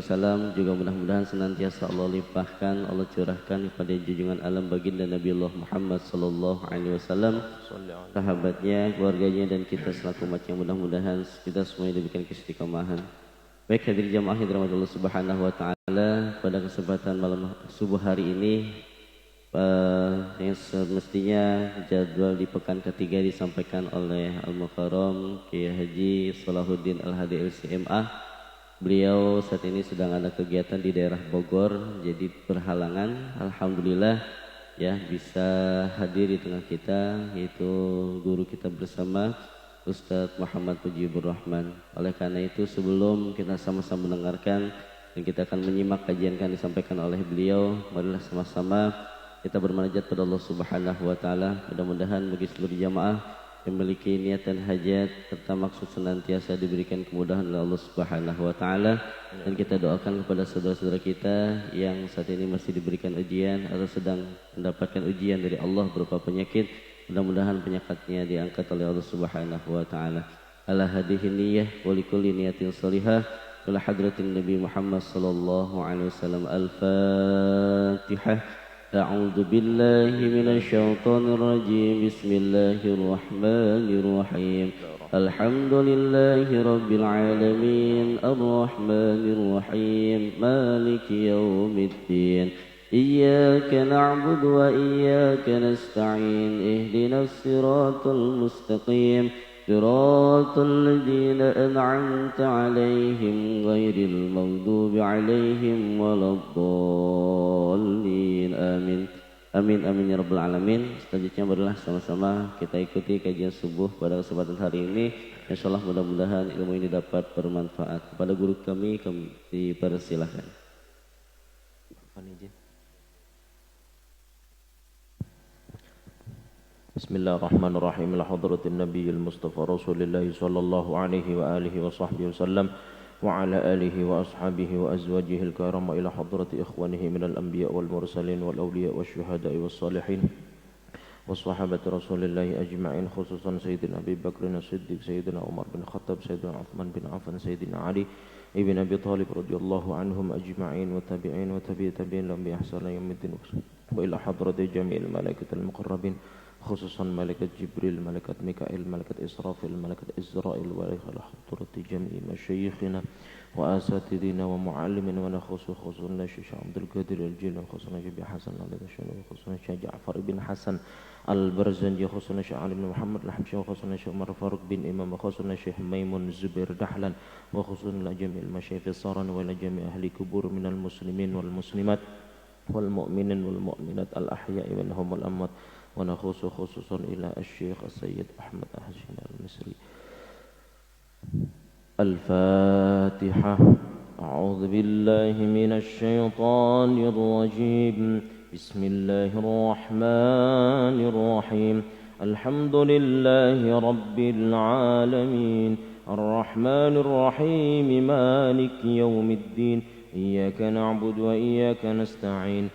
salam juga mudah-mudahan senantiasa Allah limpahkan, Allah curahkan kepada junjungan alam baginda Nabi Allah Muhammad sallallahu alaihi wasallam, sahabatnya, keluarganya dan kita selaku umat yang mudah-mudahan kita semuanya diberikan keistiqomahan. Baik hadirin jamaah yang dirahmati Allah Subhanahu wa taala, pada kesempatan malam subuh hari ini yang semestinya jadwal di pekan ketiga disampaikan oleh Al-Mukarram Kiai Haji Salahuddin Al-Hadi LCMA. Beliau saat ini sedang ada kegiatan di daerah Bogor, jadi berhalangan. Alhamdulillah ya bisa hadir di tengah kita, yaitu guru kita bersama Ustadz Muhammad Mujibur Rahman. Oleh karena itu sebelum kita sama-sama mendengarkan dan kita akan menyimak kajian yang disampaikan oleh beliau, marilah sama-sama kita bermunajat pada Allah Subhanahu wa taala. Mudah-mudahan bagi seluruh jamaah yang memiliki niat dan hajat serta maksud senantiasa diberikan kemudahan oleh Allah Subhanahu wa taala, dan kita doakan kepada saudara-saudara kita yang saat ini masih diberikan ujian atau sedang mendapatkan ujian dari Allah berupa penyakit, mudah-mudahan penyakitnya diangkat oleh Allah Subhanahu wa taala. Ala hadhihi niyyah wa likulli niyatin shalihah ila hadratin Nabi Muhammad sallallahu alaihi wasallam. Al-Fatihah. أعوذ بالله من الشيطان الرجيم. بسم الله الرحمن الرحيم. الحمد لله رب العالمين الرحمن الرحيم مالك يوم الدين إياك نعبد وإياك نستعين اهدنا الصراط المستقيم صراط الذين أنعمت عليهم غير المغضوب عليهم ولا الضالين. Amin. Amin amin ya rabbal alamin. Selanjutnya marilah sama-sama kita ikuti kajian subuh pada kesempatan hari ini. Insyaallah mudah-mudahan ilmu ini dapat bermanfaat. Kepada guru kami dipersilahkan. Bismillahirrahmanirrahim. Ila hadratin nabiyil mustafa Rasulillah sallallahu alaihi wa alihi wa sahbihi wasallam wa ala alihi wa ashabihi wa azwajihi al-karam ila hadrati ikhwanihi minal anbiya wal mursalin wal awliya wash syuhada'i was salihin was sahabati Rasulillah ajma'in, khususan Sayyidina Abi Bakr as-Siddiq, Sayyidina Umar bin Khattab, Sayyidina Uthman bin Affan, Sayyidina Ali ibn Abi Talib radhiyallahu anhum ajma'in wa tabi'in wa tabi'in lahum bi ihsan yaumiddin wa ila hadrati jami'il malaikatil muqarrabin, khususan malaikat Jibril, malaikat Mikail, malaikat Israfil, malaikat Israel, wa ila hadrati jami'i masyayikhina wa asatidina wa muallimina wa khususan Syekh Abdul Qadir Al-Jilani, khususan Syekh Hasan Al-Adashani, khususan Syekh Ja'far bin Hasan Al-Barzanji, khususan Syekh Ali bin Muhammad Al-Habsyi, khususan Syekh Umar Faruq bin Imam, khususan Syekh Maimun Zubair Dahlan, wa khususan ila jami'il masyayikh saran wa ila jami' ahli kubur minal muslimin wal muslimat wal mu'minin wal mu'minat al-ahya'i minhum wal amwat, wa nakhusu khususan ila asy-Syaikh As-Sayyid Ahmad Ahsin Al-Misri. Al-Fatihah. A'udzu billahi minasy syaithanir rajim. Bismillahirrahmanirrahim. Alhamdulillahi rabbil alamin. Ar-Rahmanir Rahim. Maliki yaumiddin. Iyyaka na'budu wa iyyaka nasta'in.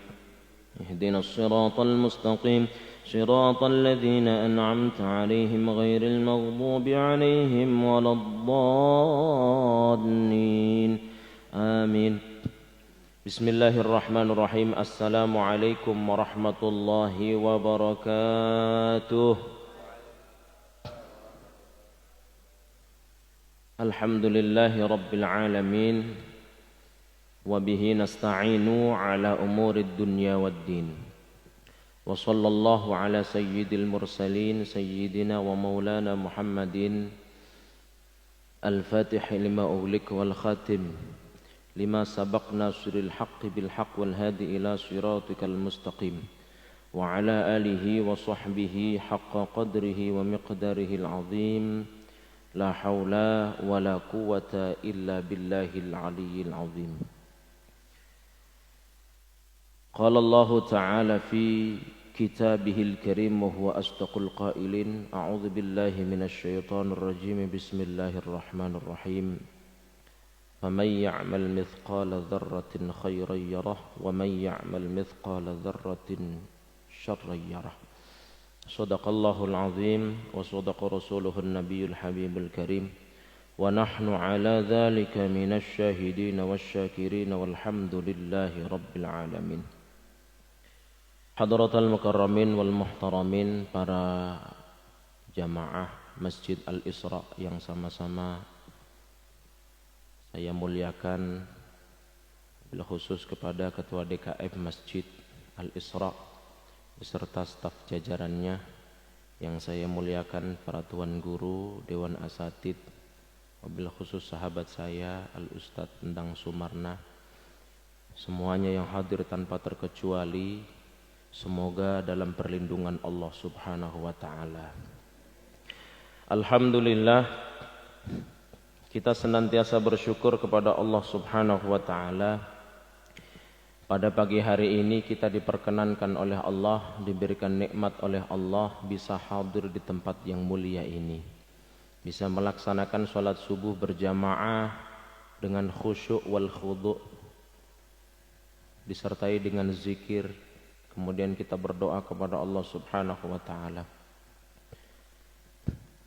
Ihdinas siratal mustaqim. صراط الذين أنعمت عليهم غير المغضوب عليهم ولا الضالين آمين. بسم الله الرحمن الرحيم. السلام عليكم ورحمة الله وبركاته. الحمد لله رب العالمين وبه نستعين على أمور الدنيا والدين. وصلى الله على سيد المرسلين سيدنا ومولانا محمد الفاتح لما أغلق والخاتم لما سبق ناصر الحق بالحق والهادي إلى صراطك المستقيم وعلى آله وصحبه حق قدره ومقداره العظيم لا حول ولا قوة إلا بالله العلي العظيم. قال الله تعالى في كتابه الكريم وهو أصدق القائلين. أعوذ بالله من الشيطان الرجيم. بسم الله الرحمن الرحيم. فمن يعمل مثقال ذرة خيرا يره ومن يعمل مثقال ذرة شرا يره. صدق الله العظيم وصدق رسوله النبي الحبيب الكريم ونحن على ذلك من الشاهدين والشاكرين والحمد لله رب العالمين. Hadratal mukarramin wal muhtaramin, para jamaah Masjid Al-Isra yang sama-sama saya muliakan, bila khusus kepada Ketua DKM Masjid Al-Isra beserta staf jajarannya yang saya muliakan, para tuan guru, dewan asatid, wabil khusus sahabat saya Al-Ustadz Endang Sumarna, semuanya yang hadir tanpa terkecuali, semoga dalam perlindungan Allah Subhanahu wa ta'ala. Alhamdulillah, kita senantiasa bersyukur kepada Allah Subhanahu wa ta'ala. Pada pagi hari ini kita diperkenankan oleh Allah, diberikan nikmat oleh Allah, bisa hadir di tempat yang mulia ini, bisa melaksanakan sholat subuh berjamaah dengan khusyuk wal khudu', disertai dengan zikir. Kemudian kita berdoa kepada Allah Subhanahu wa ta'ala.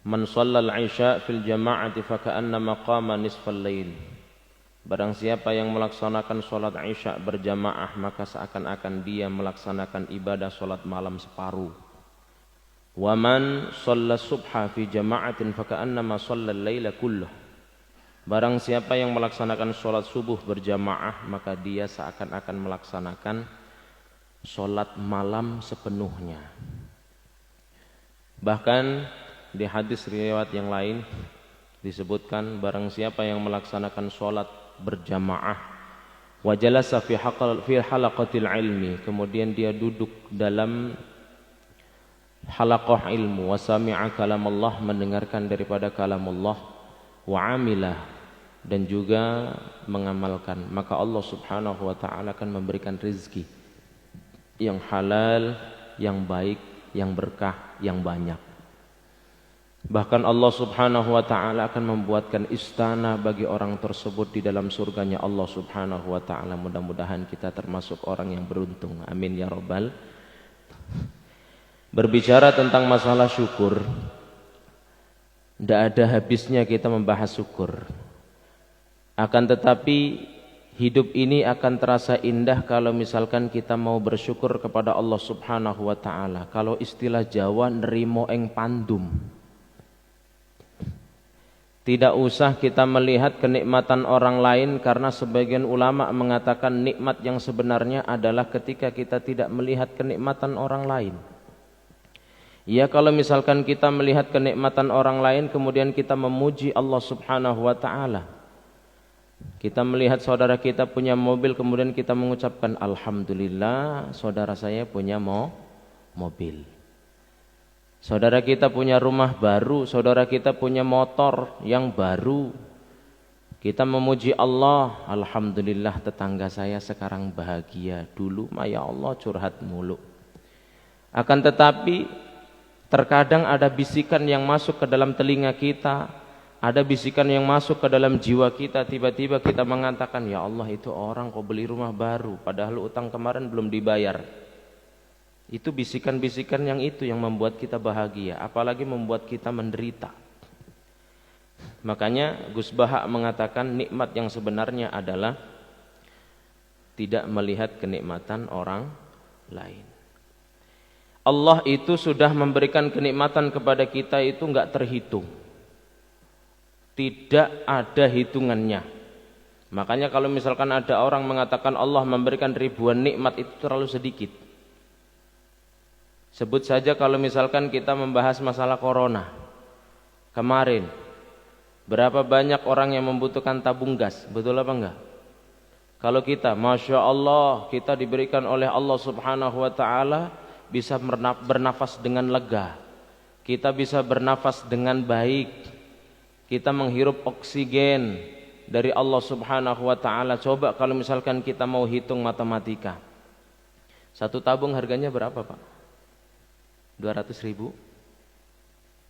Man shallal isya fil jama'ati faka'annama qama nisfal lail. Barang siapa yang melaksanakan sholat isya berjamaah, maka seakan-akan dia melaksanakan ibadah sholat malam separuh. Wa man shalla subha fi jama'atin faka'annama shallal laila kullah. Barang siapa yang melaksanakan sholat subuh berjamaah, maka dia seakan-akan melaksanakan sholat malam sepenuhnya. Bahkan di hadis riwayat yang lain disebutkan, barang siapa yang melaksanakan sholat berjamaah wa jalasa fi halaqatil ilmi, kemudian dia duduk dalam halaqah ilmu, wa sami'a kalamullah, mendengarkan daripada kalamullah, wa amilah, dan juga mengamalkan, maka Allah Subhanahu wa ta'ala akan memberikan rezeki yang halal, yang baik, yang berkah, yang banyak. Bahkan Allah Subhanahu wa ta'ala akan membuatkan istana bagi orang tersebut di dalam surganya Allah Subhanahu wa ta'ala. Mudah-mudahan kita termasuk orang yang beruntung, amin ya rabbal. Berbicara tentang masalah syukur, tidak ada habisnya kita membahas syukur. Akan tetapi hidup ini akan terasa indah kalau misalkan kita mau bersyukur kepada Allah Subhanahu wa ta'ala. Kalau istilah Jawa, nerimo eng pandum. Tidak usah kita melihat kenikmatan orang lain, karena sebagian ulama mengatakan nikmat yang sebenarnya adalah ketika kita tidak melihat kenikmatan orang lain. Ya, kalau misalkan kita melihat kenikmatan orang lain kemudian kita memuji Allah Subhanahu wa ta'ala. Kita melihat saudara kita punya mobil, kemudian kita mengucapkan alhamdulillah, saudara saya punya mobil. Saudara kita punya rumah baru, saudara kita punya motor yang baru. Kita memuji Allah, alhamdulillah tetangga saya sekarang bahagia. Dulu mah ya Allah curhat mulu. Akan tetapi terkadang ada bisikan yang masuk ke dalam telinga kita, ada bisikan yang masuk ke dalam jiwa kita, tiba-tiba kita mengatakan, ya Allah, itu orang kok beli rumah baru padahal utang kemarin belum dibayar. Itu bisikan-bisikan yang itu yang membuat kita bahagia, apalagi membuat kita menderita. Makanya Gus Baha mengatakan nikmat yang sebenarnya adalah tidak melihat kenikmatan orang lain. Allah itu sudah memberikan kenikmatan kepada kita itu enggak terhitung. Tidak ada hitungannya. Makanya kalau misalkan ada orang mengatakan Allah memberikan ribuan nikmat, itu terlalu sedikit. Sebut saja kalau misalkan kita membahas masalah corona kemarin, berapa banyak orang yang membutuhkan tabung gas, betul apa enggak? Kalau kita, Masya Allah, kita diberikan oleh Allah Subhanahu wa ta'ala bisa bernafas dengan lega, kita bisa bernafas dengan baik, kita menghirup oksigen dari Allah Subhanahu wa ta'ala. Coba kalau misalkan kita mau hitung matematika, satu tabung harganya berapa Pak? 200.000?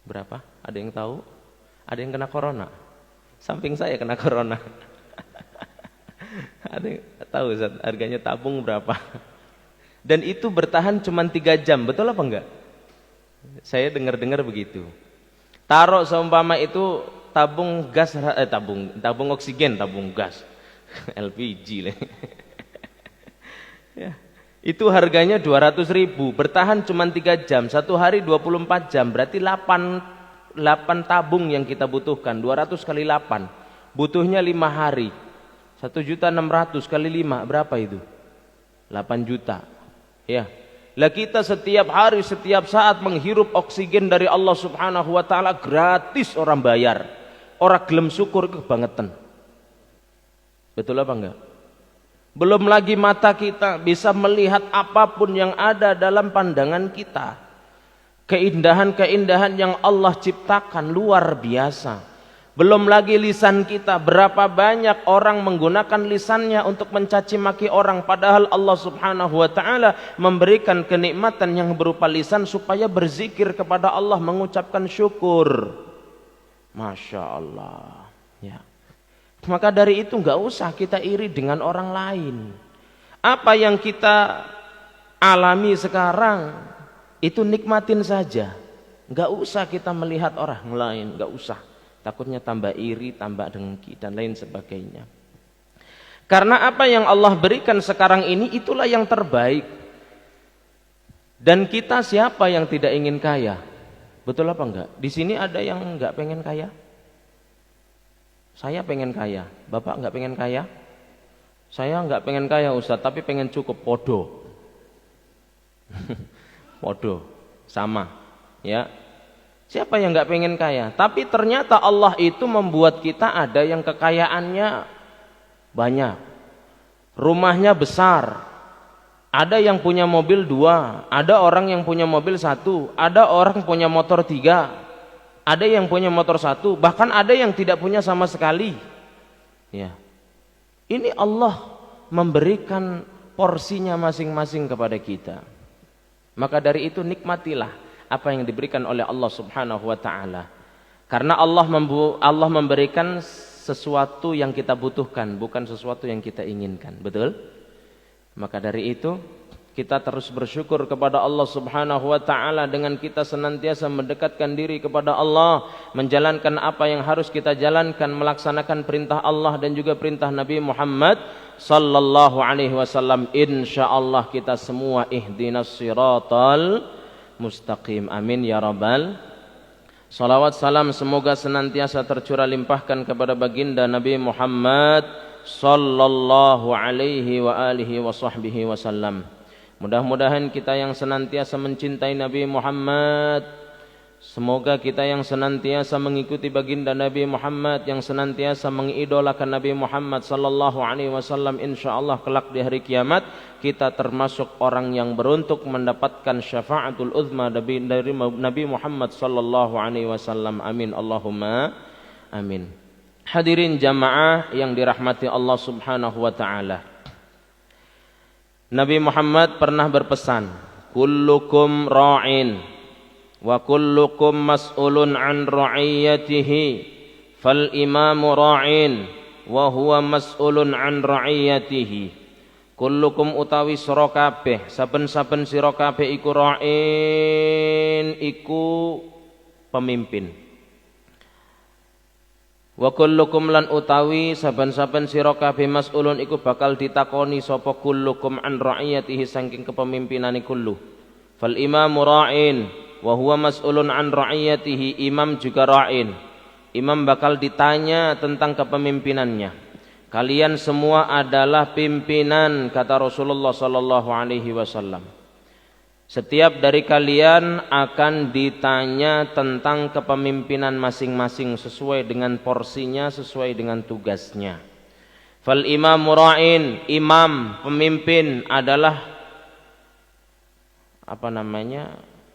Berapa? Ada yang tahu? Ada yang kena corona? Samping saya kena corona. Ada yang tahu Ustaz, harganya tabung berapa? Dan itu bertahan cuma 3 jam, betul apa enggak? Saya dengar-dengar begitu. Taruh seumpama itu tabung gas tabung oksigen, tabung gas. LPG lah. Ya. Itu harganya 200.000, bertahan cuma 3 jam, 1 hari 24 jam, berarti 8 tabung yang kita butuhkan, 200 kali 8, butuhnya 5 hari, 1.600.000 kali 5, berapa itu? 8 juta. Ya. Lah kita setiap hari, setiap saat menghirup oksigen dari Allah Subhanahu wa taala gratis, orang bayar. Orang gelem syukur kebangetan. Betul apa enggak? Belum lagi mata kita bisa melihat apapun yang ada dalam pandangan kita. Keindahan-keindahan yang Allah ciptakan luar biasa. Belum lagi lisan kita, berapa banyak orang menggunakan lisannya untuk mencaci maki orang, padahal Allah Subhanahu wa taala memberikan kenikmatan yang berupa lisan supaya berzikir kepada Allah, mengucapkan syukur. Masya Allah. Ya. Maka dari itu nggak usah kita iri dengan orang lain. Apa yang kita alami sekarang itu nikmatin saja. Nggak usah kita melihat orang lain, nggak usah. Takutnya tambah iri, tambah dengki dan lain sebagainya. Karena apa yang Allah berikan sekarang ini itulah yang terbaik. Dan kita siapa yang tidak ingin kaya? Betul apa enggak? Di sini ada yang enggak pengen kaya? Saya pengen kaya. Bapak enggak pengen kaya? Saya enggak pengen kaya Ustaz, tapi pengen cukup. Podo. Podo. Sama. Ya. Siapa yang nggak pengen kaya? Tapi ternyata Allah itu membuat kita ada yang kekayaannya banyak, rumahnya besar, ada yang punya mobil 2, ada orang yang punya mobil 1, ada orang punya motor 3, ada yang punya motor 1, bahkan ada yang tidak punya sama sekali. Ya, ini Allah memberikan porsinya masing-masing kepada kita. Maka dari itu nikmatilah apa yang diberikan oleh Allah Subhanahu wa taala. Karena Allah memberikan sesuatu yang kita butuhkan, bukan sesuatu yang kita inginkan. Betul? Maka dari itu kita terus bersyukur kepada Allah Subhanahu wa taala dengan kita senantiasa mendekatkan diri kepada Allah, menjalankan apa yang harus kita jalankan, melaksanakan perintah Allah dan juga perintah Nabi Muhammad sallallahu alaihi wasallam. Insyaallah kita semua ihdinas siratal mustaqim. Amin ya rabbal. Salawat salam semoga senantiasa tercurah limpahkan kepada baginda Nabi Muhammad sallallahu alaihi wa alihi wa sahbihi wasallam. Mudah-mudahan kita yang senantiasa mencintai Nabi Muhammad, semoga kita yang senantiasa mengikuti baginda Nabi Muhammad, yang senantiasa mengidolakan Nabi Muhammad sallallahu alaihi wasallam, insyaallah kelak di hari kiamat kita termasuk orang yang beruntung mendapatkan syafaatul uzma dari Nabi Muhammad sallallahu alaihi wasallam. Amin Allahumma amin. Hadirin jamaah yang dirahmati Allah Subhanahu wa taala. Nabi Muhammad pernah berpesan, kullukum ra'in wa kullukum mas'ulun an ra'iyatihi, fal imamu ra'in wa huwa mas'ulun an ra'iyatihi. Kullukum utawi sira kabeh, saben-saben sira kabeh iku ra'in, iku pemimpin. Wa kullukum lan utawi saben-saben sira kabeh mas'ulun iku bakal ditakoni sapa kullukum an ra'iyatihi saking kepemimpinane kullu. Fal imamu ra'in wa huwa mas'ulun an ra'iyatihi, imam juga ra'in. Imam bakal ditanya tentang kepemimpinannya. Kalian semua adalah pimpinan, kata Rasulullah sallallahu alaihi wasallam. Setiap dari kalian akan ditanya tentang kepemimpinan masing-masing sesuai dengan porsinya, sesuai dengan tugasnya. Fal imamu ra'in, imam, pemimpin adalah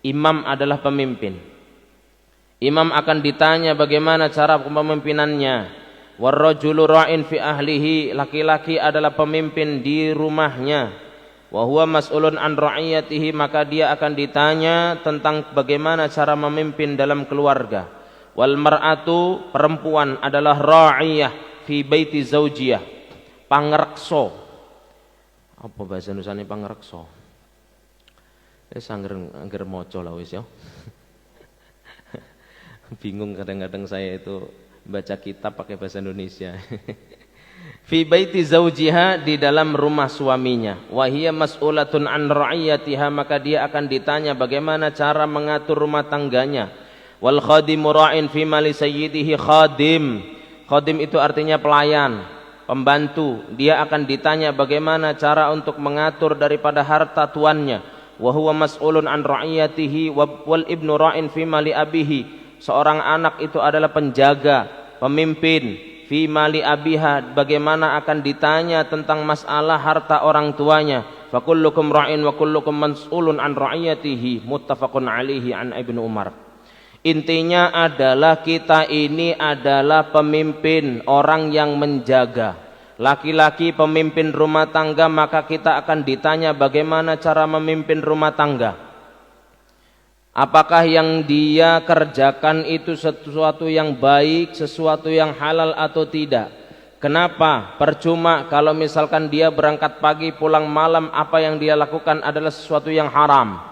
imam adalah pemimpin. Imam akan ditanya bagaimana cara kepemimpinannya. Warrajulu ra'in fi ahlihi, laki-laki adalah pemimpin di rumahnya. Wa huwa mas'ulun an ra'iyatihi, maka dia akan ditanya tentang bagaimana cara memimpin dalam keluarga. Wal mar'atu, perempuan adalah ra'iyah fi baiti zaujiyah, pangrekso. Apa bahasa Indonesiane pangrekso? Wis angger maca lah wis ya. Bingung kadang-kadang saya itu baca kitab pakai bahasa Indonesia. Fi baiti zaujiha, di dalam rumah suaminya. Wa hiya mas'ulatun an ra'iyatiha, maka dia akan ditanya bagaimana cara mengatur rumah tangganya. Wal khadimu ra'in fi mali sayyidihi. Khadim itu artinya pelayan, pembantu. Dia akan ditanya bagaimana cara untuk mengatur daripada harta tuannya. Wa huwa mas'ulun an ra'iyatihi wal ibnu ra'in fi mali abihi. Seorang anak itu adalah penjaga, pemimpin. Fi mali abiha, bagaimana akan ditanya tentang masalah harta orang tuanya. Fa kullukum ra'in wa kullukum mas'ulun an ra'iyatihi. Muttafaqun alaihi an Ibnu Umar. Intinya adalah kita ini adalah pemimpin, orang yang menjaga. Laki-laki pemimpin rumah tangga, maka kita akan ditanya bagaimana cara memimpin rumah tangga. Apakah yang dia kerjakan itu sesuatu yang baik, sesuatu yang halal atau tidak? Kenapa? Percuma kalau misalkan dia berangkat pagi pulang malam, apa yang dia lakukan adalah sesuatu yang haram.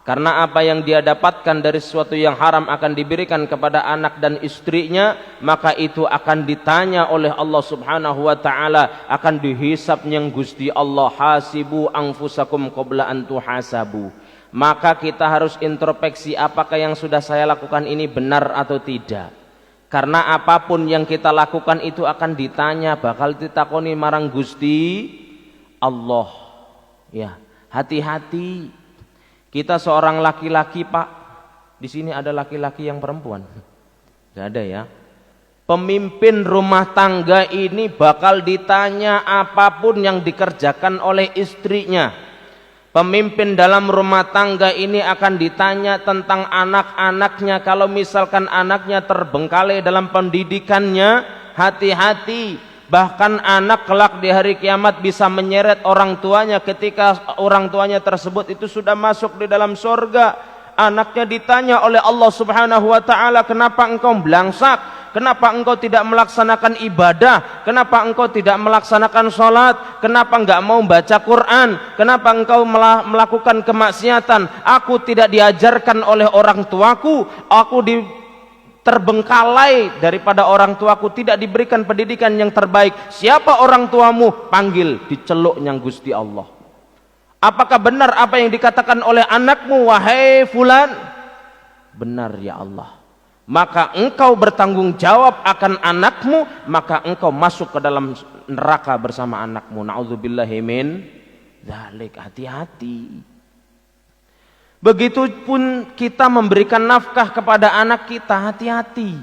Karena apa yang dia dapatkan dari sesuatu yang haram akan diberikan kepada anak dan istrinya, maka itu akan ditanya oleh Allah Subhanahu wa taala, akan dihisab yang Gusti Allah. Hasibu anfusakum qabla an tuhasabu. Maka kita harus introspeksi, apakah yang sudah saya lakukan ini benar atau tidak. Karena apapun yang kita lakukan itu akan ditanya, bakal ditakoni marang Gusti Allah. Ya, hati-hati. Kita seorang laki-laki, Pak. Di sini ada laki-laki yang perempuan? Gak ada ya. Pemimpin rumah tangga ini bakal ditanya apapun yang dikerjakan oleh istrinya. Pemimpin dalam rumah tangga ini akan ditanya tentang anak-anaknya. Kalau misalkan anaknya terbengkalai dalam pendidikannya, hati-hati. Bahkan anak kelak di hari kiamat bisa menyeret orang tuanya ketika orang tuanya tersebut itu sudah masuk di dalam surga. Anaknya ditanya oleh Allah Subhanahu wa taala, kenapa engkau belangsak? Kenapa engkau tidak melaksanakan ibadah? Kenapa engkau tidak melaksanakan sholat? Kenapa enggak mau baca Quran? Kenapa engkau melakukan kemaksiatan? Aku tidak diajarkan oleh orang tuaku. Aku terbengkalai daripada orang tuaku, tidak diberikan pendidikan yang terbaik. Siapa orang tuamu? Panggil, diceluk yang Gusti Allah. Apakah benar apa yang dikatakan oleh anakmu, wahai fulan? Benar ya Allah. Maka engkau bertanggung jawab akan anakmu, maka engkau masuk ke dalam neraka bersama anakmu. Na'udzubillahi min dzalik. Hati-hati. Begitupun kita memberikan nafkah kepada anak kita, hati-hati.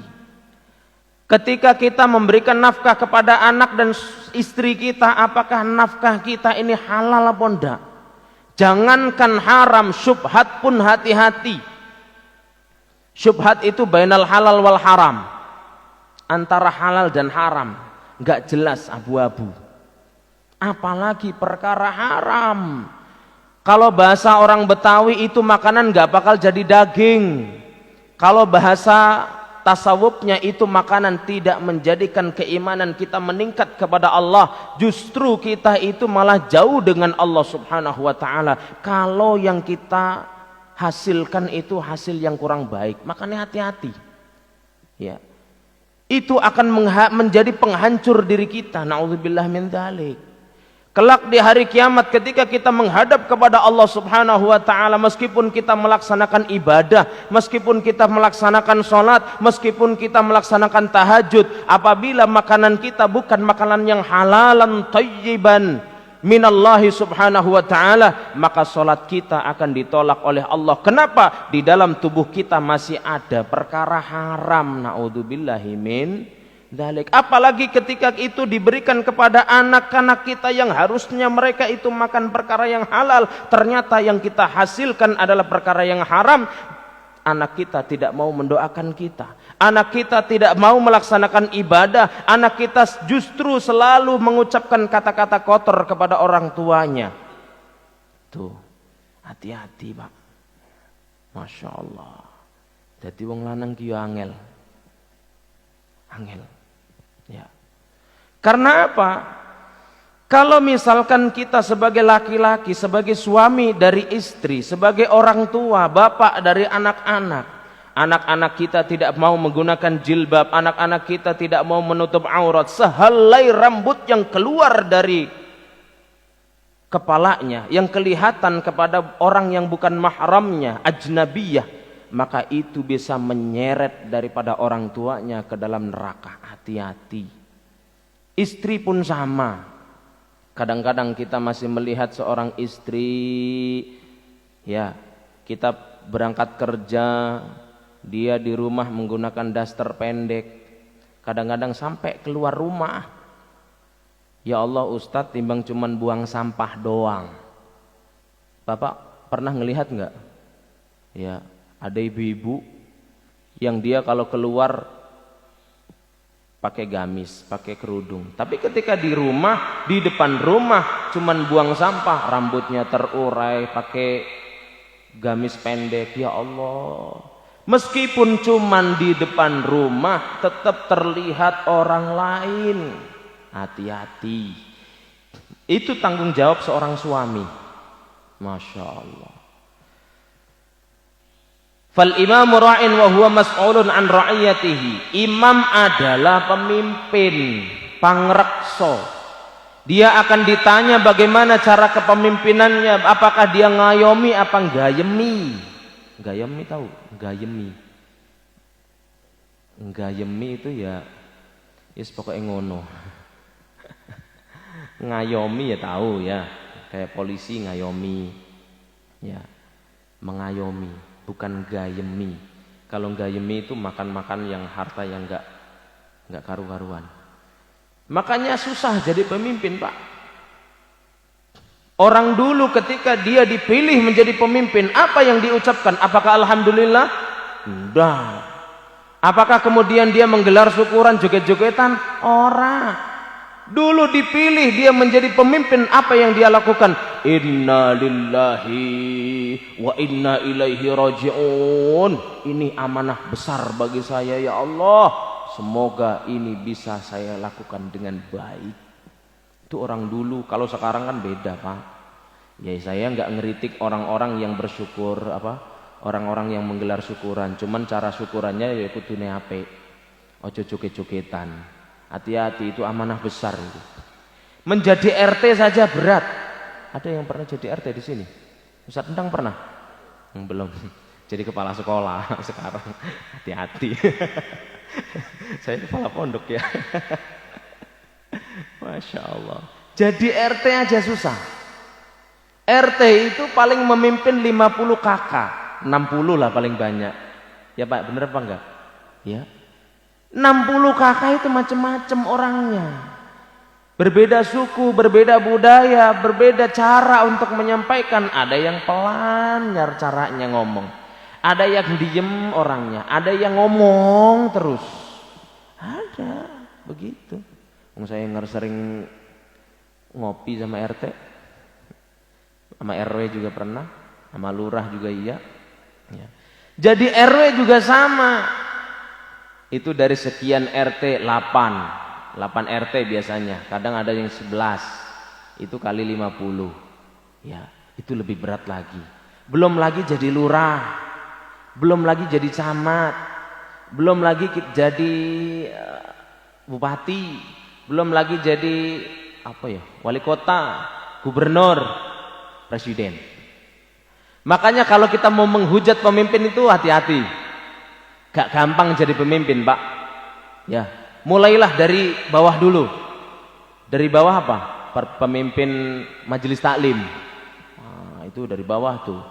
Ketika kita memberikan nafkah kepada anak dan istri kita, apakah nafkah kita ini halal atau tidak? Jangankan haram, syubhat pun hati-hati. Syubhat itu bainal halal wal haram, antara halal dan haram, nggak jelas, abu-abu. Apalagi perkara haram. Kalau bahasa orang Betawi itu makanan nggak bakal jadi daging. Kalau bahasa tasawufnya itu makanan tidak menjadikan keimanan kita meningkat kepada Allah. Justru kita itu malah jauh dengan Allah Subhanahu wa taala. Kalau yang kita hasilkan itu hasil yang kurang baik, makanya hati-hati. Ya. Itu akan menjadi penghancur diri kita. Na'udzubillah min dzalik. Kelak di hari kiamat ketika kita menghadap kepada Allah Subhanahu wa taala, meskipun kita melaksanakan ibadah, meskipun kita melaksanakan sholat, meskipun kita melaksanakan tahajud, apabila makanan kita bukan makanan yang halalan thayyiban minallahi subhanahu wa ta'ala, maka sholat kita akan ditolak oleh Allah. Kenapa? Di dalam tubuh kita masih ada perkara haram. Na'udzubillahi min dzalik. Apalagi ketika itu diberikan kepada anak-anak kita yang harusnya mereka itu makan perkara yang halal, ternyata yang kita hasilkan adalah perkara yang haram. Anak kita tidak mau mendoakan kita, anak kita tidak mau melaksanakan ibadah, anak kita justru selalu mengucapkan kata-kata kotor kepada orang tuanya. Tuh, hati-hati Pak. Masya Allah. Jadi wong lanang ki angel. Ya. Karena apa? Kalau misalkan kita sebagai laki-laki, sebagai suami dari istri, sebagai orang tua, bapak dari anak-anak, anak-anak kita tidak mau menggunakan jilbab, anak-anak kita tidak mau menutup aurat, sehelai rambut yang keluar dari kepalanya, yang kelihatan kepada orang yang bukan mahramnya, ajnabiyah, maka itu bisa menyeret daripada orang tuanya ke dalam neraka. Hati-hati. Istri pun sama. Kadang-kadang kita masih melihat seorang istri, ya, kita berangkat kerja, dia di rumah menggunakan daster pendek, kadang-kadang sampai keluar rumah, ya Allah Ustadz, timbang cuman buang sampah doang. Bapak pernah ngelihat nggak? Ya, ada ibu-ibu yang dia kalau keluar pakai gamis, pakai kerudung, tapi ketika di rumah, di depan rumah cuman buang sampah, rambutnya terurai, pakai gamis pendek. Ya Allah, meskipun cuman di depan rumah tetap terlihat orang lain. Hati-hati. Itu tanggung jawab seorang suami. Masya Allah. Fal imamu ra'in wa huwa mas'ulun an ra'iyatihi. Imam adalah pemimpin, pangreksa. Dia akan ditanya bagaimana cara kepemimpinannya, apakah dia ngayomi apa gayemi. Gayemi tahu? Gayemi. Gayemi itu ya yes pokoknya ngono. Ngayomi ya tahu ya, kayak polisi ngayomi. Ya. Mengayomi, bukan gayemi. Kalau gayemi itu makan-makan yang harta yang enggak karu-karuan. Makanya susah jadi pemimpin, Pak. Orang dulu ketika dia dipilih menjadi pemimpin, apa yang diucapkan? Apakah alhamdulillah? Enggak. Apakah kemudian dia menggelar syukuran, joget-jogetan? Ora. Dulu dipilih dia menjadi pemimpin, apa yang dia lakukan? Inna lillahi wa inna ilaihi raji'un. Ini amanah besar bagi saya ya Allah. Semoga ini bisa saya lakukan dengan baik. Itu orang dulu. Kalau sekarang kan beda, Pak. Ya saya nggak ngeritik orang-orang yang bersyukur, orang-orang yang menggelar syukuran. Cuman cara syukurannya ya kudune apik. Ojo joget-jogetan. Hati-hati, itu amanah besar itu. Menjadi RT saja berat. Ada yang pernah jadi RT di sini? Ustaz Endang pernah? Belum. Jadi kepala sekolah sekarang. Hati-hati. Saya kepala pondok ya. Masya Allah. Jadi RT aja susah. RT itu paling memimpin 50 kakak, 60 lah paling banyak. Ya Pak, bener apa enggak? Ya. 60 kakak itu macam-macam orangnya. Berbeda suku, berbeda budaya, berbeda cara untuk menyampaikan. Ada yang pelan caranya ngomong. Ada yang diem orangnya, ada yang ngomong terus. Ada begitu. Saya sering ngopi sama RT, sama RW juga pernah, sama lurah juga iya. Ya. Jadi RW juga sama. Itu dari sekian RT 8 RT biasanya, kadang ada yang 11. Itu kali 50. Ya, itu lebih berat lagi. Belum lagi jadi lurah, belum lagi jadi camat, belum lagi jadi bupati, belum lagi jadi wali kota, gubernur, presiden. Makanya kalau kita mau menghujat pemimpin itu hati-hati. Gak gampang jadi pemimpin, Pak. Ya, mulailah dari bawah dulu. Dari bawah apa? Pemimpin majelis taklim. Nah, itu dari bawah tuh.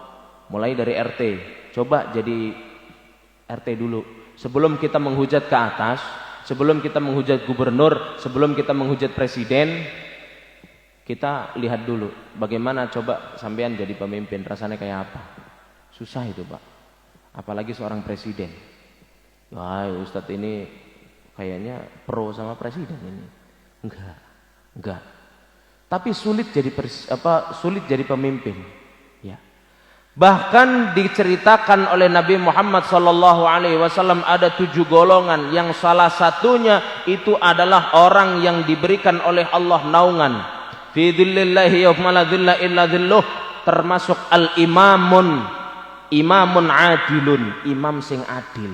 Mulai dari RT. Coba jadi RT dulu. Sebelum kita menghujat ke atas, sebelum kita menghujat gubernur, sebelum kita menghujat presiden, kita lihat dulu bagaimana coba sampean jadi pemimpin, rasanya kayak apa. Susah itu, Pak. Apalagi seorang presiden. Wah, Ustadz ini kayaknya pro sama presiden ini. Enggak. Tapi sulit jadi pemimpin. Ya. Bahkan diceritakan oleh Nabi Muhammad SAW ada 7 golongan yang salah satunya itu adalah orang yang diberikan oleh Allah naungan. Fi dhillallahi yawma la dhilla illa dhilluh, termasuk al-imamun imamun adilun, imam sing adil.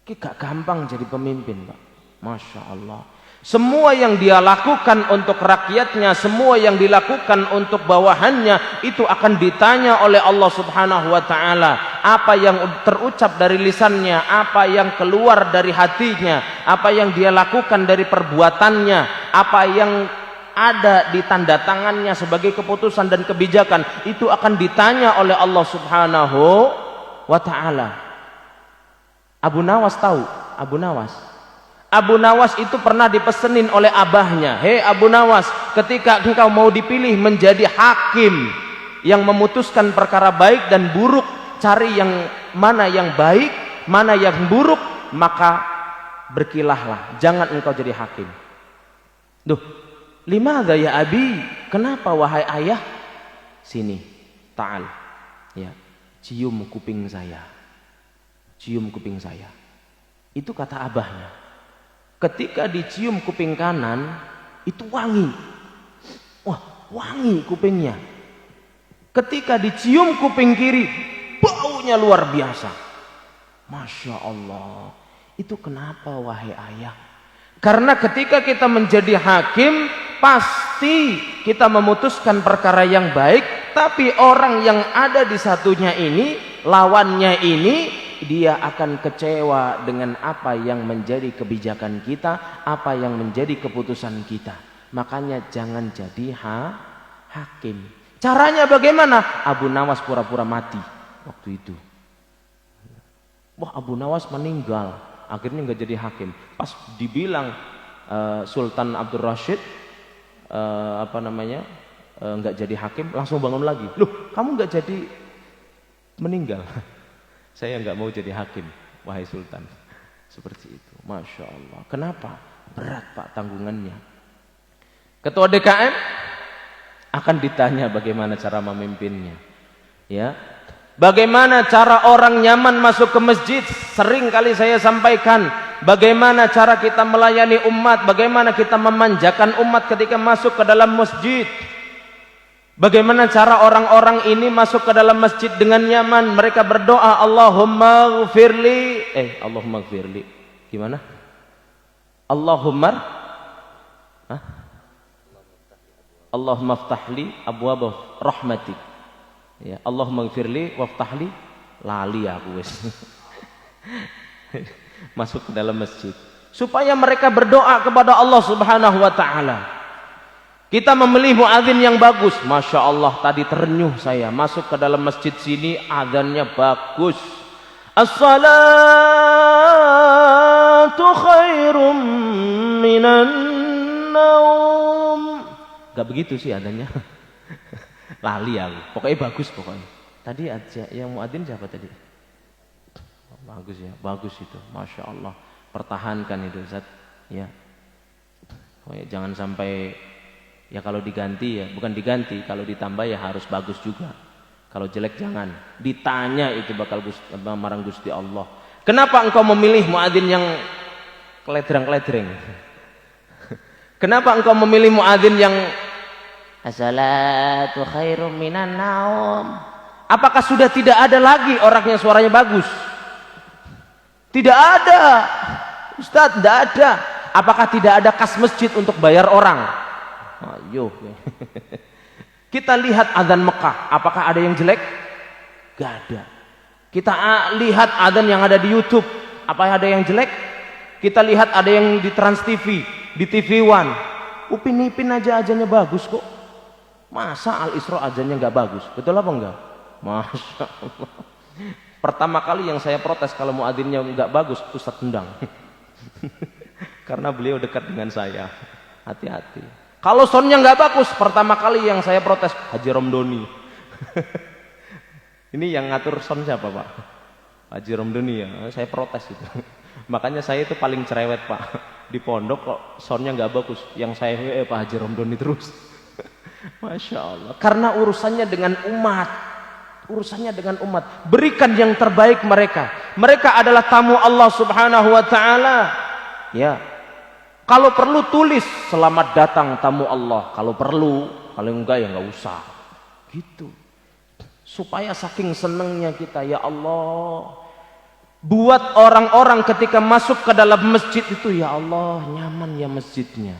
Ki gak gampang jadi pemimpin, Pak. Masya Allah. Semua yang dia lakukan untuk rakyatnya, semua yang dilakukan untuk bawahannya, itu akan ditanya oleh Allah Subhanahu wa ta'ala. Apa yang terucap dari lisannya, apa yang keluar dari hatinya, apa yang dia lakukan dari perbuatannya, apa yang ada di tanda tangannya sebagai keputusan dan kebijakan, itu akan ditanya oleh Allah Subhanahu wa ta'ala. Abu Nawas tahu? Abu Nawas itu pernah dipesenin oleh abahnya, hei Abu Nawas, ketika engkau mau dipilih menjadi hakim yang memutuskan perkara baik dan buruk, cari yang mana yang baik, mana yang buruk, maka berkilahlah, jangan engkau jadi hakim. Duh, limadha ya abi, kenapa wahai ayah? Sini, ta'al, ya, cium kuping saya. Cium kuping saya. Itu kata abahnya. Ketika dicium kuping kanan, itu wangi. Wah, wangi kupingnya. Ketika dicium kuping kiri, baunya luar biasa. Masya Allah. Itu kenapa wahai ayah? Karena ketika kita menjadi hakim, pasti kita memutuskan perkara yang baik, tapi orang yang ada di satunya ini, lawannya ini, dia akan kecewa dengan apa yang menjadi kebijakan kita, apa yang menjadi keputusan kita. Makanya jangan jadi hakim. Caranya bagaimana? Abu Nawas pura-pura mati waktu itu. Wah, Abu Nawas meninggal, akhirnya nggak jadi hakim. Pas dibilang Sultan Abdul Rashid nggak jadi hakim, langsung bangun lagi. Loh, kamu nggak jadi meninggal? Saya nggak mau jadi hakim, wahai Sultan. Seperti itu, Masya Allah. Kenapa? Berat Pak tanggungannya. Ketua DKM akan ditanya bagaimana cara memimpinnya, ya. Bagaimana cara orang nyaman masuk ke masjid? Sering kali saya sampaikan. Bagaimana cara kita melayani umat? Bagaimana kita memanjakan umat ketika masuk ke dalam masjid? Bagaimana cara orang-orang ini masuk ke dalam masjid dengan nyaman? Mereka berdoa, Allahumma gfirli. Allahumma gfirli. Gimana? Allahumma ftahli abwaba rahmatik. Ya, Allahumma gfirli waftahli. Lali aku wis. Masuk ke dalam masjid. Supaya mereka berdoa kepada Allah Subhanahu wa ta'ala. Kita memilih muadzin yang bagus. Masya Allah, tadi terenyuh saya masuk ke dalam masjid sini, adzannya bagus. As-salatu khairum minan naum. Gak begitu sih adzannya. Lali aku. Pokoknya bagus pokoknya. Tadi aja yang muadzin siapa tadi? Bagus ya, bagus itu. Masya Allah. Pertahankan itu Ustaz. Ya. Pokoknya jangan sampai. Ya kalau diganti ya, bukan diganti, kalau ditambah ya harus bagus juga. Kalau jelek jangan. Ditanya itu bakal marang Gusti Allah. Kenapa engkau memilih muadzin yang keledreng-keledreng? Kenapa engkau memilih muadzin yang as-salatu khairum minan naum? Apakah sudah tidak ada lagi orang yang suaranya bagus? Tidak ada. Ustaz, tidak ada. Apakah tidak ada kas masjid untuk bayar orang? Ayo. Kita lihat adzan Mekah, apakah ada yang jelek? Gak ada. Kita lihat adzan yang ada di YouTube, apakah ada yang jelek? Kita lihat ada yang di Trans TV, di TV One. Upin Ipin aja adzannya bagus kok. Masa Al Isra adzannya nggak bagus? Betul apa enggak? Masya Allah. Pertama kali yang saya protes kalau muadzinnya nggak bagus, Ustadz tendang. Karena beliau dekat dengan saya. Hati-hati. Kalau soundnya nggak bagus, pertama kali yang saya protes Haji Romdoni. Ini yang ngatur sound siapa Pak? Haji Romdoni ya. Saya protes itu. Makanya saya itu paling cerewet Pak. Di pondok kok soundnya nggak bagus. Yang saya Pak Haji Romdoni terus. Masya Allah. Karena urusannya dengan umat. Urusannya dengan umat. Berikan yang terbaik mereka. Mereka adalah tamu Allah Subhanahu wa ta'ala. Ya. Kalau perlu tulis selamat datang tamu Allah. Kalau perlu, kalau enggak ya enggak usah. Gitu. Supaya saking senangnya kita, ya Allah, buat orang-orang ketika masuk ke dalam masjid itu, ya Allah, nyaman ya masjidnya.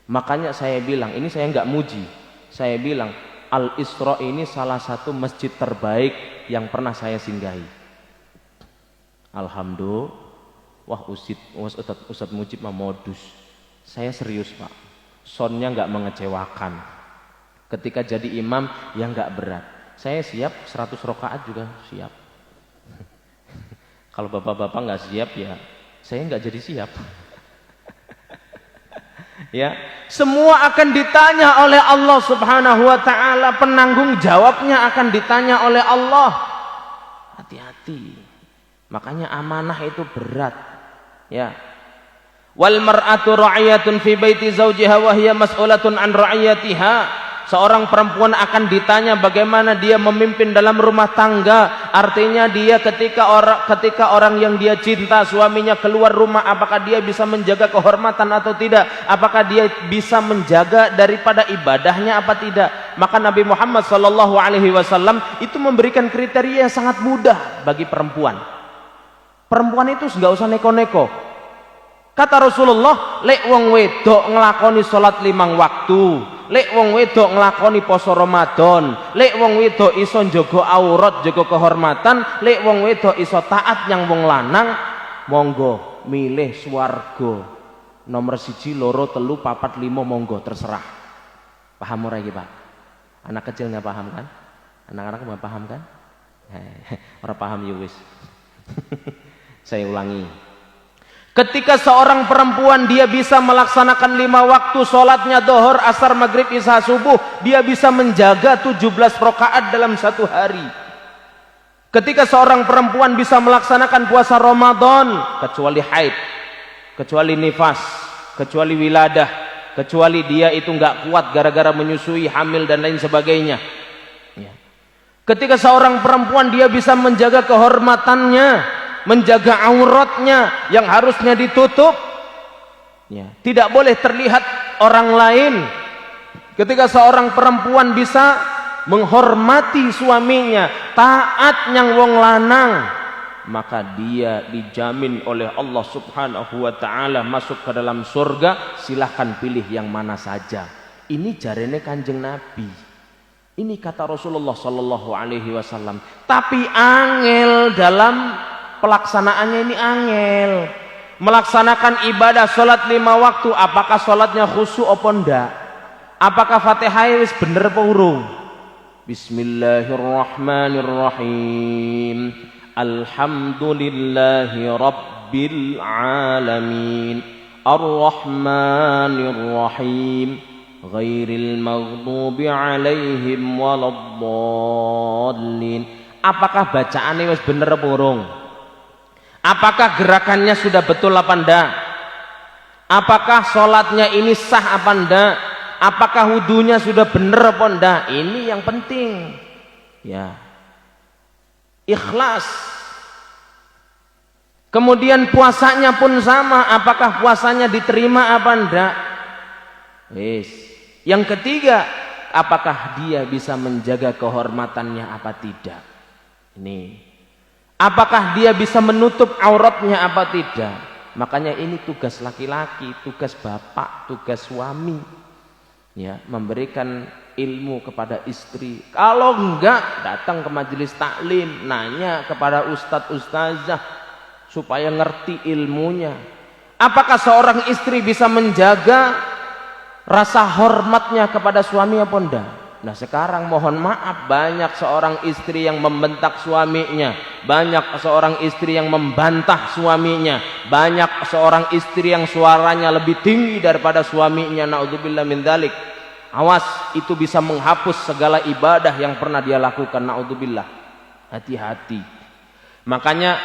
Makanya saya bilang, ini saya nggak muji, saya bilang Al-Isra ini salah satu masjid terbaik yang pernah saya singgahi. Alhamdulillah. Wah, Ustadz Mujib mah modus. Saya serius Pak, soundnya nggak mengecewakan. Ketika jadi imam ya nggak berat. Saya siap 100 rakaat juga siap. Kalau bapak-bapak nggak siap ya saya nggak jadi siap. Ya, semua akan ditanya oleh Allah Subhanahu wa taala, penanggung jawabnya akan ditanya oleh Allah. Hati-hati. Makanya amanah itu berat. Ya. Wal mar'atu ra'iyatun fi baiti zawjiha wa hiya mas'ulatun an ra'iyatiha. Seorang perempuan akan ditanya bagaimana dia memimpin dalam rumah tangga. Artinya dia ketika orang yang dia cinta suaminya keluar rumah, apakah dia bisa menjaga kehormatan atau tidak? Apakah dia bisa menjaga daripada ibadahnya apa tidak? Maka Nabi Muhammad SAW itu memberikan kriteria yang sangat mudah bagi perempuan. Perempuan itu nggak usah neko-neko. Kata Rasulullah, lek wong wedok nglakoni salat 5 waktu, lek wong wedok nglakoni poso Ramadan, lek wong wedok iso njaga aurat, jaga kehormatan, lek wong wedok iso taat yang wong lanang, monggo milih swarga. Nomor 1, 2, 3, 4, 5 monggo terserah. Paham ora iki, Pak? Anak kecil nggak paham kan? Anak-anak nggak paham kan? Ora paham ya wis. Saya ulangi. Ketika seorang perempuan dia bisa melaksanakan 5 waktu sholatnya dohor, asar, maghrib, isya, subuh, dia bisa menjaga 17 rakaat dalam 1 hari. Ketika seorang perempuan bisa melaksanakan puasa Ramadan, kecuali haid, kecuali nifas, kecuali wiladah, kecuali dia itu nggak kuat gara-gara menyusui, hamil dan lain sebagainya. Ya. Ketika seorang perempuan dia bisa menjaga kehormatannya, menjaga auratnya yang harusnya ditutup, ya, tidak boleh terlihat orang lain. Ketika seorang perempuan bisa menghormati suaminya, taat yang wong lanang, maka dia dijamin oleh Allah Subhanahu wa taala masuk ke dalam surga. Silahkan pilih yang mana saja. Ini jarene Kanjeng Nabi. Ini kata Rasulullah sallallahu alaihi wasallam. Tapi angel dalam pelaksanaannya, ini angel. Melaksanakan ibadah salat 5 waktu, apakah salatnya khusyuk apa ndak? Apakah Fatihah wis bener apa urung? Bismillahirrahmanirrahim. Alhamdulillahi rabbil alamin. Ar-Rahmanir-Rahim. Ghairil maghdubi alaihim waladdallin. Apakah bacaannya wis bener apa urung? Apakah gerakannya sudah betul apa enggak? Apakah sholatnya ini sah apa enggak? Apakah wudunya sudah benar apa enggak? Ini yang penting. Ya. Ikhlas. Kemudian puasanya pun sama, apakah puasanya diterima apa enggak? Yes. Yang ketiga, apakah dia bisa menjaga kehormatannya apa tidak? Ini. Apakah dia bisa menutup auratnya apa tidak? Makanya ini tugas laki-laki, tugas bapak, tugas suami. Ya, memberikan ilmu kepada istri. Kalau enggak, datang ke majelis taklim, nanya kepada ustadz ustazah supaya ngerti ilmunya. Apakah seorang istri bisa menjaga rasa hormatnya kepada suami apa enggak? Nah sekarang mohon maaf, banyak seorang istri yang membentak suaminya, banyak seorang istri yang membantah suaminya, banyak seorang istri yang suaranya lebih tinggi daripada suaminya. Naudzubillah min dzalik. Awas, itu bisa menghapus segala ibadah yang pernah dia lakukan. Naudzubillah. Hati-hati. Makanya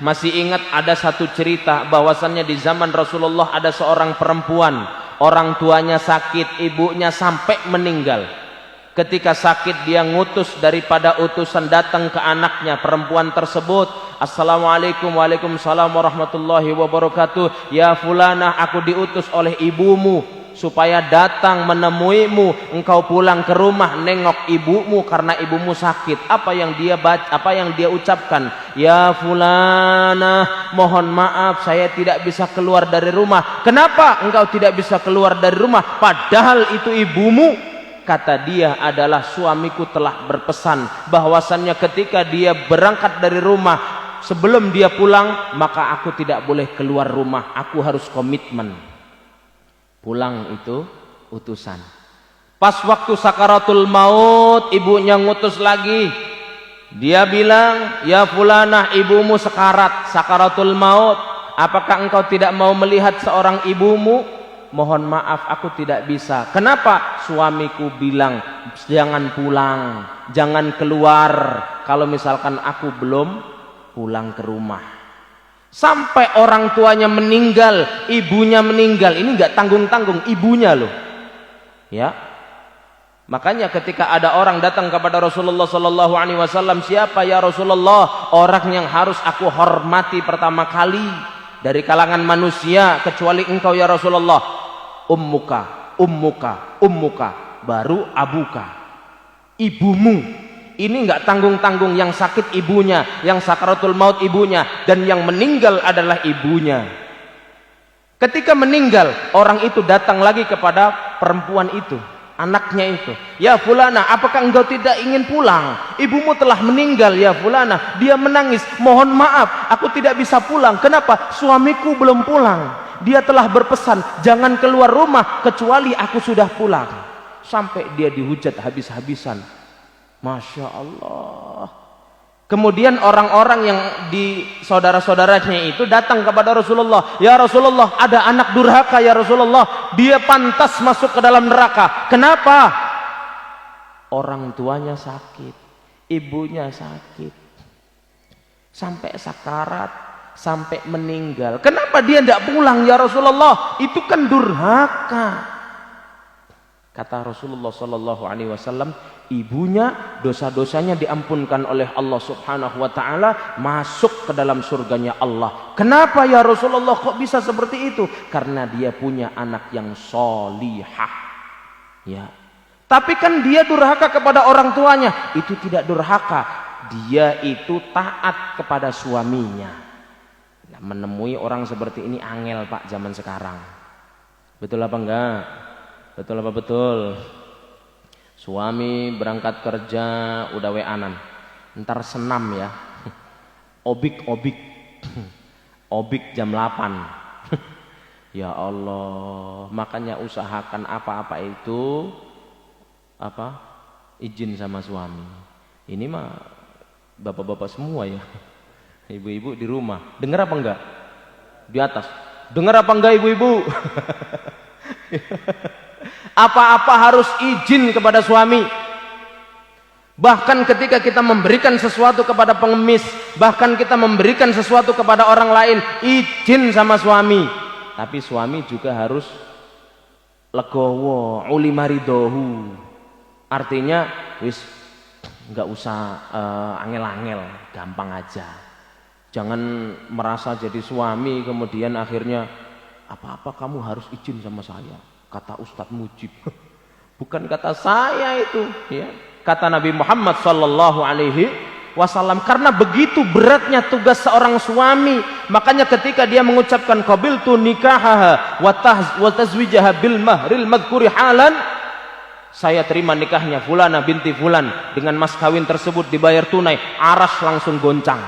masih ingat ada satu cerita bahwasannya di zaman Rasulullah ada seorang perempuan, orang tuanya sakit, ibunya sampai meninggal. Ketika sakit dia ngutus daripada utusan datang ke anaknya perempuan tersebut. Assalamualaikum, waalaikumsalam warahmatullahi wabarakatuh. Ya fulana, aku diutus oleh ibumu supaya datang menemuimu, engkau pulang ke rumah nengok ibumu karena ibumu sakit. Apa yang dia baca, apa yang dia ucapkan? Ya fulanah, mohon maaf saya tidak bisa keluar dari rumah. Kenapa engkau tidak bisa keluar dari rumah? Padahal itu ibumu. Kata dia adalah suamiku telah berpesan bahwasannya ketika dia berangkat dari rumah, sebelum dia pulang, maka aku tidak boleh keluar rumah. Aku harus komitmen. Pulang itu utusan. Pas waktu sakaratul maut, ibunya ngutus lagi. Dia bilang, ya fulanah, ibumu sekarat, sakaratul maut. Apakah engkau tidak mau melihat seorang ibumu? Mohon maaf, aku tidak bisa. Kenapa? Suamiku bilang, jangan pulang, jangan keluar kalau misalkan aku belum pulang ke rumah. Sampai orang tuanya meninggal, ibunya meninggal. Ini enggak tanggung-tanggung, ibunya loh. Ya. Makanya ketika ada orang datang kepada Rasulullah sallallahu alaihi wasallam, siapa ya Rasulullah orang yang harus aku hormati pertama kali dari kalangan manusia kecuali engkau ya Rasulullah? Ummuka, ummuka, ummuka, baru abuka. Ibumu. Ini enggak tanggung-tanggung, yang sakit ibunya, yang sakaratul maut ibunya, dan yang meninggal adalah ibunya. Ketika meninggal, orang itu datang lagi kepada perempuan itu, anaknya itu. Ya fulana, apakah engkau tidak ingin pulang? Ibumu telah meninggal ya fulana. Dia menangis, mohon maaf, aku tidak bisa pulang. Kenapa? Suamiku belum pulang. Dia telah berpesan, jangan keluar rumah kecuali aku sudah pulang. Sampai dia dihujat habis-habisan. Masya Allah. Kemudian orang-orang yang di saudara-saudaranya itu datang kepada Rasulullah. Ya Rasulullah, ada anak durhaka ya Rasulullah. Dia pantas masuk ke dalam neraka. Kenapa? Orang tuanya sakit, ibunya sakit, sampai sakarat, sampai meninggal. Kenapa dia tidak pulang ya Rasulullah? Itu kan durhaka. Kata Rasulullah sallallahu alaihi wasallam, ibunya dosa-dosanya diampunkan oleh Allah Subhanahu wa taala, masuk ke dalam surganya Allah. Kenapa ya Rasulullah kok bisa seperti itu? Karena dia punya anak yang solihah. Ya. Tapi kan dia durhaka kepada orang tuanya. Itu tidak durhaka. Dia itu taat kepada suaminya. Nah, menemui orang seperti ini angel Pak zaman sekarang. Betul apa enggak? Betul apa betul? Suami berangkat kerja udah WA-an. Ntar senam ya. Obik jam 8. Ya Allah, makanya usahakan apa-apa itu izin sama suami. Ini mah bapak-bapak semua ya. Ibu-ibu di rumah. Dengar apa enggak? Di atas. Dengar apa enggak ibu-ibu? Apa-apa harus izin kepada suami. Bahkan ketika kita memberikan sesuatu kepada pengemis, bahkan kita memberikan sesuatu kepada orang lain, izin sama suami. Tapi suami juga harus legowo, ulimaridohu. Artinya wis nggak usah angel-angel, gampang aja. Jangan merasa jadi suami kemudian akhirnya apa-apa kamu harus izin sama saya. Kata Ustadz Mujib, bukan kata saya itu, ya. Kata Nabi Muhammad sallallahu alaihi wasallam. Karena begitu beratnya tugas seorang suami, makanya ketika dia mengucapkan qabiltu nikahaha wa tazwijaha bil mahril madhkuri halan, saya terima nikahnya fulana binti fulan dengan mas kawin tersebut dibayar tunai, aras langsung goncang,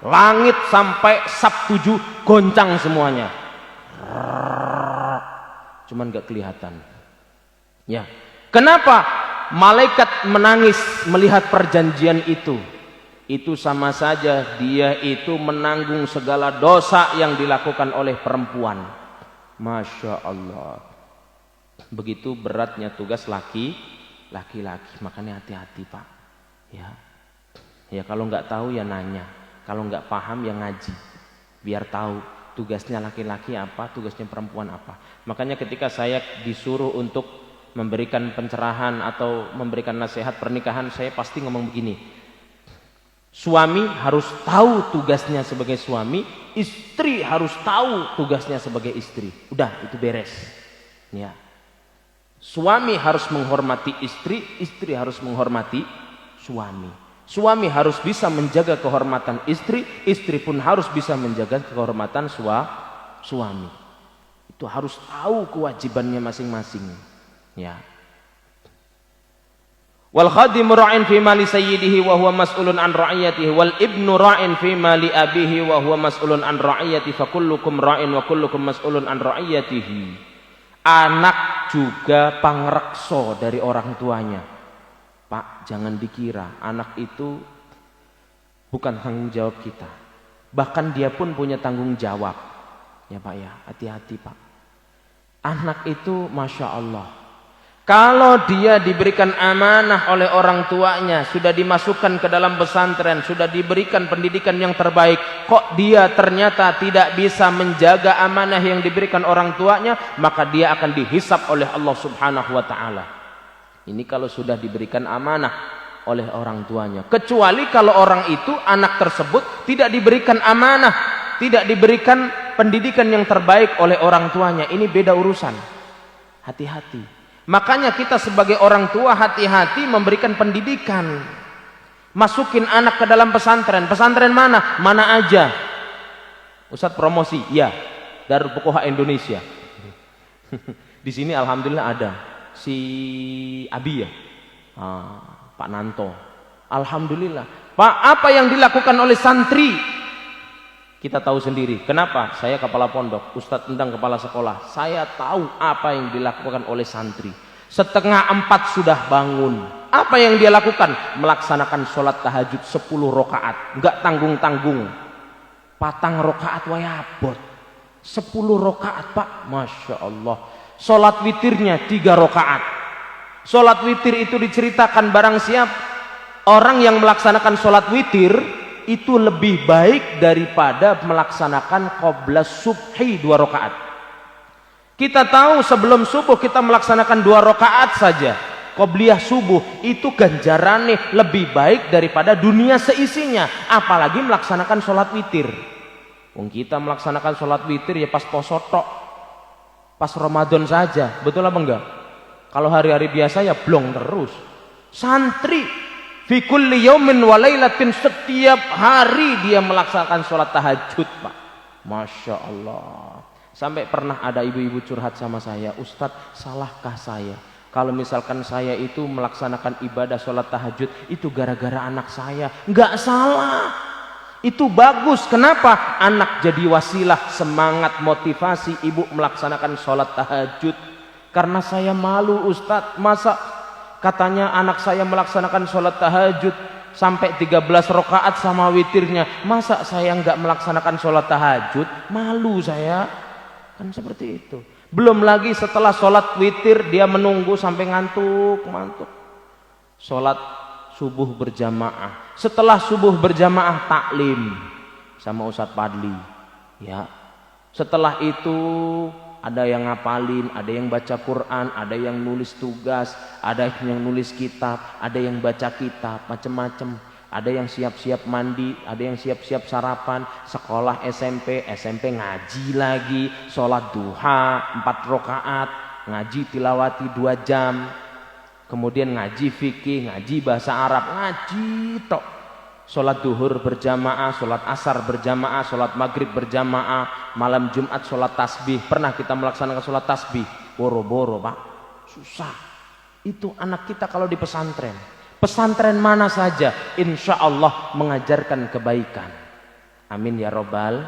langit sampai sab 7 goncang semuanya. Cuman gak kelihatan. Ya. Kenapa? Malaikat menangis melihat perjanjian itu. Itu sama saja dia itu menanggung segala dosa yang dilakukan oleh perempuan. Masya Allah. Begitu beratnya tugas laki-laki. Makanya hati-hati Pak. Ya. Ya kalau nggak tahu ya nanya. Kalau nggak paham ya ngaji. Biar tahu. Tugasnya laki-laki apa, tugasnya perempuan apa. Makanya ketika saya disuruh untuk memberikan pencerahan atau memberikan nasihat pernikahan, saya pasti ngomong begini. Suami harus tahu tugasnya sebagai suami, istri harus tahu tugasnya sebagai istri. Udah, itu beres. Ya. Suami harus menghormati istri, istri harus menghormati suami. Suami harus bisa menjaga kehormatan istri, istri pun harus bisa menjaga kehormatan suami. Itu harus tahu kewajibannya masing-masing. Ya. Wal khadimu ra'in fi mali sayyidihi wa huwa mas'ulun an ra'iyatihi wal ibnu ra'in fi mali abihi wa huwa mas'ulun an ra'iyatihi fa kullukum ra'in wa kullukum mas'ulun an ra'iyatihi. Anak juga pangreksa dari orang tuanya. Pak, jangan dikira anak itu bukan tanggung jawab kita. Bahkan dia pun punya tanggung jawab. Ya Pak ya, hati-hati Pak. Anak itu Masya Allah, kalau dia diberikan amanah oleh orang tuanya, sudah dimasukkan ke dalam pesantren, sudah diberikan pendidikan yang terbaik, kok dia ternyata tidak bisa menjaga amanah yang diberikan orang tuanya, maka dia akan dihisap oleh Allah Subhanahu wa ta'ala. Ini kalau sudah diberikan amanah oleh orang tuanya. Kecuali kalau orang itu, anak tersebut tidak diberikan amanah, tidak diberikan pendidikan yang terbaik oleh orang tuanya. Ini beda urusan. Hati-hati. Makanya kita sebagai orang tua hati-hati memberikan pendidikan. Masukin anak ke dalam pesantren. Pesantren mana? Mana aja. Ustadz promosi, ya. Darul Fuqaha Indonesia. Di sini alhamdulillah ada si Abi ya. Pak Nanto. Alhamdulillah. Pak, apa yang dilakukan oleh santri? Kita tahu sendiri. Kenapa? Saya kepala pondok, Ustadz tentang kepala sekolah. Saya tahu apa yang dilakukan oleh santri. 3:30 sudah bangun. Apa yang dia lakukan? Melaksanakan sholat tahajud 10 rakaat. Enggak tanggung-tanggung. Patang rakaat wayabot. 10 rakaat Pak. Masya Allah. Sholat witirnya 3 rakaat. Sholat witir itu diceritakan barang siap orang yang melaksanakan sholat witir itu lebih baik daripada melaksanakan qabla subhi 2 rakaat. Kita tahu sebelum subuh kita melaksanakan 2 rakaat saja. Qobliyah subuh itu ganjarannya lebih baik daripada dunia seisinya. Apalagi melaksanakan sholat witir. Wong kita melaksanakan sholat witir ya pas poso tok, pas Ramadan saja. Betul apa enggak? Kalau hari-hari biasa ya blong terus. Santri fi kulli yaumin wa lailatin, setiap hari dia melaksanakan sholat tahajud Pak. Masya Allah. Sampai pernah ada ibu-ibu curhat sama saya, Ustadz salahkah saya kalau misalkan saya itu melaksanakan ibadah sholat tahajud itu gara-gara anak saya? Enggak salah, itu bagus. Kenapa? Anak jadi wasilah, semangat, motivasi ibu melaksanakan sholat tahajud. Karena saya malu Ustadz, masa katanya anak saya melaksanakan sholat tahajud sampai 13 rakaat sama witirnya, masa saya nggak melaksanakan sholat tahajud? Malu saya. Kan seperti itu. Belum lagi setelah sholat witir dia menunggu sampai ngantuk. Sholat subuh berjamaah. Setelah subuh berjamaah taklim sama Ustadz Padli. Ya. Setelah itu ada yang ngapalin, ada yang baca Quran, ada yang nulis tugas, ada yang nulis kitab, ada yang baca kitab, macam-macam. Ada yang siap-siap mandi, ada yang siap-siap sarapan, sekolah SMP ngaji lagi, sholat duha 4 rakaat, ngaji tilawati 2 jam, kemudian ngaji fikih, ngaji bahasa Arab, ngaji tok. Sholat duhur berjamaah, sholat asar berjamaah, sholat maghrib berjamaah, malam Jumat sholat tasbih. Pernah kita melaksanakan sholat tasbih? Boro-boro Pak, susah. Itu anak kita kalau di pesantren. Pesantren mana saja insya Allah mengajarkan kebaikan. Amin ya robbal.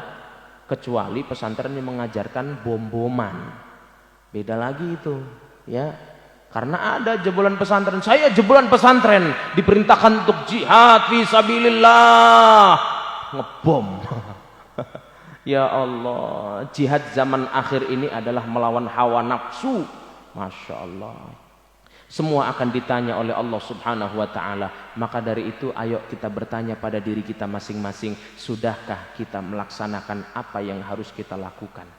Kecuali pesantren yang mengajarkan bom-boman, beda lagi itu ya. Karena ada jebolan pesantren. Saya jebolan pesantren diperintahkan untuk jihad fi sabilillah, ngebom. Ya Allah, jihad zaman akhir ini adalah melawan hawa nafsu. Masya Allah. Semua akan ditanya oleh Allah Subhanahu wa ta'ala. Maka dari itu ayo kita bertanya pada diri kita masing-masing, sudahkah kita melaksanakan apa yang harus kita lakukan?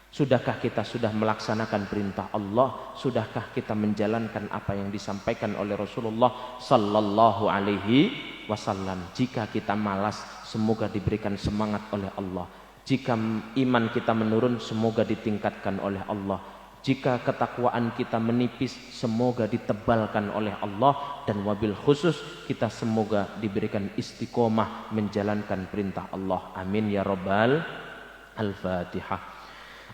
Sudahkah kita sudah melaksanakan perintah Allah? Sudahkah kita menjalankan apa yang disampaikan oleh Rasulullah sallallahu alaihi wasallam? Jika kita malas, semoga diberikan semangat oleh Allah. Jika iman kita menurun, semoga ditingkatkan oleh Allah. Jika ketakwaan kita menipis, semoga ditebalkan oleh Allah. Dan wabil khusus kita semoga diberikan istiqomah menjalankan perintah Allah. Amin ya rabbal. Al-Fatihah.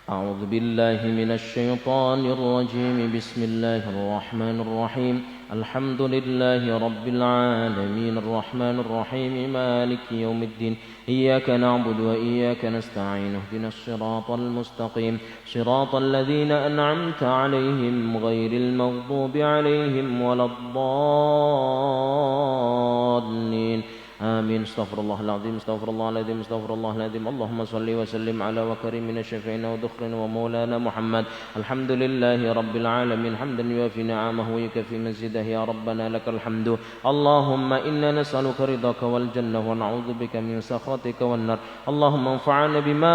أعوذ بالله من الشيطان الرجيم بسم الله الرحمن الرحيم الحمد لله رب العالمين الرحمن الرحيم مالك يوم الدين إياك نعبد وإياك نستعين اهدنا الصراط المستقيم صراط الذين أنعمت عليهم غير المغضوب عليهم ولا الضالين آمين استغفر الله العظيم استغفر الله العظيم استغفر الله العظيم اللهم صل وسلم على وكريمنا شفيعنا وذخرنا ومولانا محمد الحمد لله رب العالمين حمدا يوافي نعمه ويكفي مزيده يا ربنا لك الحمد اللهم إنا نسألك رضاك والجنة ونعوذ بك من سخطك والنار اللهم انفعنا بما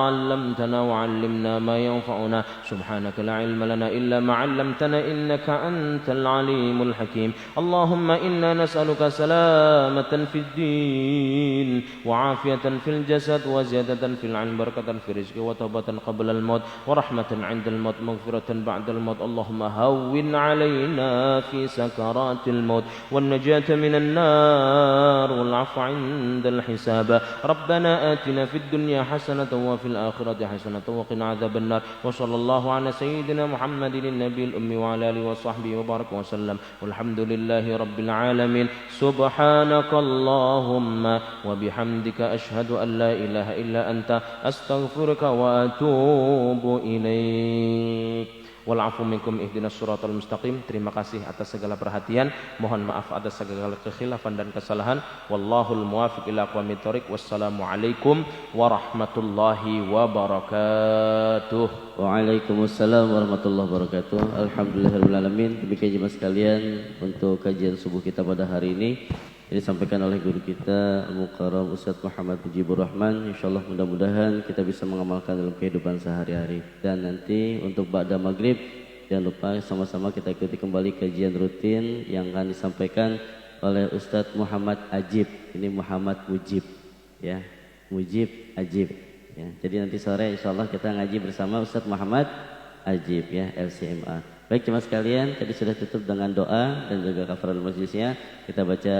علمتنا وعلمنا ما ينفعنا سبحانك لا علم لنا إلا ما علمتنا إنك أنت العليم الحكيم اللهم إنا نسألك سلامة في الدين وعافية في الجسد وزيادة في العلم بركة في الرزق وتوبة قبل الموت ورحمة عند الموت مغفرة بعد الموت اللهم هون علينا في سكرات الموت والنجاة من النار والعفو عند الحساب ربنا آتنا في الدنيا حسنة وفي الآخرة حسنة وقنا عذاب النار وصلى الله على سيدنا محمد النبي الأمي وعلى آله وصحبه وبارك وسلم والحمد لله رب العالمين سبحانك اللهم وبحمدك أشهد أن لا إله إلا أنت أستغفرك وأتوب إليك Walafu minkum ihdinas suratal mustaqim. Terima kasih atas segala perhatian. Mohon maaf atas segala kekhilafan dan kesalahan. Wallahul muwafiq ila aqwamit thoriq. Wassalamualaikum warahmatullahi wabarakatuh. Waalaikumsalam warahmatullahi wabarakatuh. Alhamdulillahirabbil alamin. Demikian jemaah sekalian untuk kajian subuh kita pada hari ini. Ini disampaikan oleh guru kita Al-Mukarram Ustaz Muhammad Mujibur Rahman. InsyaAllah mudah-mudahan kita bisa mengamalkan dalam kehidupan sehari-hari. Dan nanti untuk ba'da maghrib, jangan lupa sama-sama kita ikuti kembali kajian rutin yang akan disampaikan oleh Ustaz Muhammad Ajib. Ini Muhammad Mujib, ya, Mujib Ajib. Ya. Jadi nanti sore InsyaAllah kita ngaji bersama Ustaz Muhammad Ajib, ya, LCMA. Baik jemaah sekalian, tadi sudah tutup dengan doa dan juga kafaratul majlisnya. Kita baca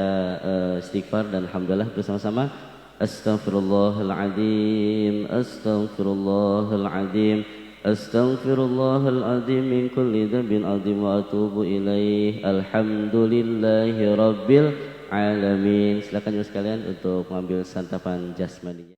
istighfar dan alhamdulillah bersama-sama. Astaghfirullahaladzim, astaghfirullahaladzim, astaghfirullahaladzim min kulli dzambin adzim wa atubu ilaih. Alhamdulillahi rabbil alamin. Silakan jemaah sekalian untuk mengambil santapan jasmaninya.